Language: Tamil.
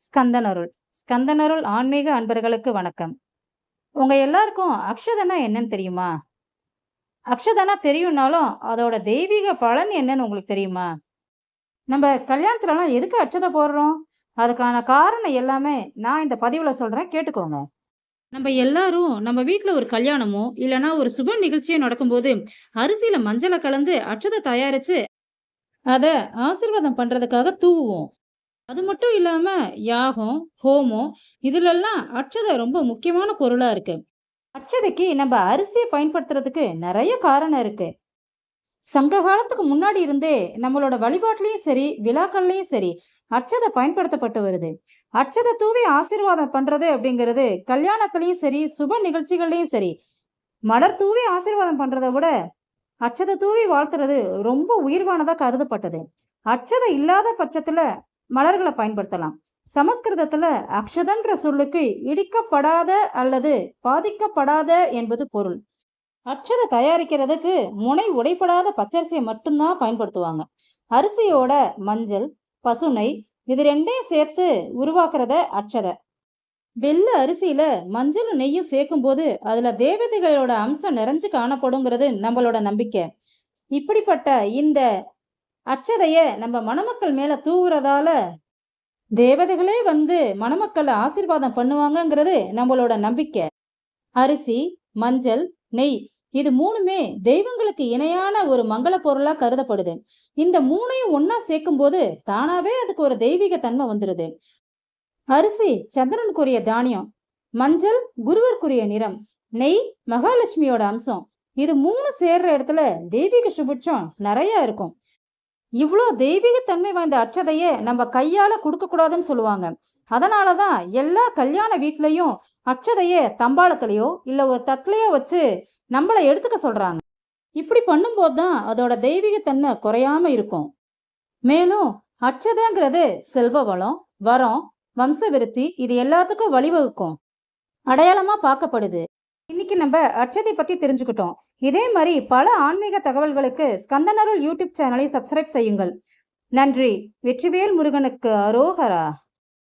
ஸ்கந்தனருள் ஸ்கந்தனருள் ஆன்மீக அன்பர்களுக்கு வணக்கம். உங்க எல்லாருக்கும் அக்ஷதனா என்னன்னு தெரியுமா? அக்ஷதனா தெரியும்னாலும் அதோட தெய்வீக பலன் என்னன்னு உங்களுக்கு தெரியுமா? நம்ம கல்யாணத்துலலாம் எதுக்கு அட்சதை போடுறோம்? அதுக்கான காரணம் எல்லாமே நான் இந்த பதிவுல சொல்றேன், கேட்டுக்கோங்க. நம்ம எல்லாரும் நம்ம வீட்ல ஒரு கல்யாணமோ இல்லனா ஒரு சுப நிகழ்ச்சியோ நடக்கும்போது அரிசியில மஞ்சளை கலந்து அட்சதை தயாரிச்சு அத ஆசீர்வாதம் பண்றதுக்காக தூவுவோம். அது மட்டும் இல்லாம யாகம், ஹோமம் இதுலெல்லாம் அட்சதை ரொம்ப முக்கியமான பொருளா இருக்கு. அட்சதைக்கு நம்ம அரிசியை பயன்படுத்துறதுக்கு நிறைய காரணம் இருக்கு. சங்க காலத்துக்கு முன்னாடி இருந்தே நம்மளோட வழிபாட்டிலையும் சரி, விழாக்கள்லயும் சரி, அட்சதை பயன்படுத்தப்பட்டு வருது. அட்சதை தூவி ஆசீர்வாதம் பண்றது அப்படிங்கிறது கல்யாணத்திலயும் சரி, சுப நிகழ்ச்சிகள்லயும் சரி, மலர் தூவி ஆசீர்வாதம் பண்றதை விட அட்சதை தூவி வாழ்த்துறது ரொம்ப உயிர்வானதா கருதப்பட்டது. அட்சதை இல்லாத பட்சத்துல மலர்களை பயன்படுத்தலாம். சமஸ்கிருதத்துல அக்ஷதன்ற சொல்லுக்கு இடிக்கப்படாத அல்லது பாதிக்கப்படாத என்பது பொருள். அட்சதை தயாரிக்கிறதுக்கு முனை உடைப்படாத பச்சரிசியை மட்டும்தான் பயன்படுத்துவாங்க. அரிசியோட மஞ்சள், பசுனை இது ரெண்டையும் சேர்த்து உருவாக்குறத அட்சதை. வெள்ளை அரிசியில மஞ்சளும் நெய்யும் சேர்க்கும் போது அதுல தேவதைகளோட அம்சம் நிறைஞ்சு காணப்படுங்கிறது நம்மளோட நம்பிக்கை. இப்படிப்பட்ட இந்த அட்சதைய நம்ம மணமக்கள் மேல தூவுறதால தேவதைகளே வந்து மணமக்களை ஆசீர்வாதம் பண்ணுவாங்கங்கிறது நம்மளோட நம்பிக்கை. அரிசி, மஞ்சள், நெய் இது மூணுமே தெய்வங்களுக்கு இணையான ஒரு மங்கள பொருளா கருதப்படுது. இந்த மூணையும் ஒன்னா சேர்க்கும் போது தானாவே அதுக்கு ஒரு தெய்வீக தன்மை வந்துருது. அரிசி சந்திரனுக்குரிய தானியம், மஞ்சள் குருவருக்குரிய நிறம், நெய் மகாலட்சுமியோட அம்சம். இது மூணு சேர்ற இடத்துல தெய்வீக சுபிட்சம் நிறைய இருக்கும். இவ்வளோ தெய்வீகத்தன்மை வாய்ந்த அட்சதைய நம்ம கையால கொடுக்க கூடாதுன்னு சொல்லுவாங்க. அதனாலதான் எல்லா கல்யாண வீட்லயும் அட்சதைய தம்பாளத்திலயோ இல்ல ஒரு தட்டுலயோ வச்சு நம்மளை எடுத்துக்க சொல்றாங்க. இப்படி பண்ணும்போது தான் அதோட தெய்வீகத்தன்மை குறையாம இருக்கும். மேலும் அட்சதைங்கிறது செல்வ வளம், வரம், வம்ச விருத்தி இது எல்லாத்துக்கும் வழிவகுக்கும் அடையாளமா பார்க்கப்படுது. இன்னைக்கு நம்ம அட்சதை பத்தி தெரிஞ்சுக்கிட்டோம். இதே மாதிரி பல ஆன்மீக தகவல்களுக்கு ஸ்கந்தனருள் யூடியூப் சேனலை சப்ஸ்கிரைப் செய்யுங்கள். நன்றி. வெற்றிவேல் முருகனுக்கு அரோகரா.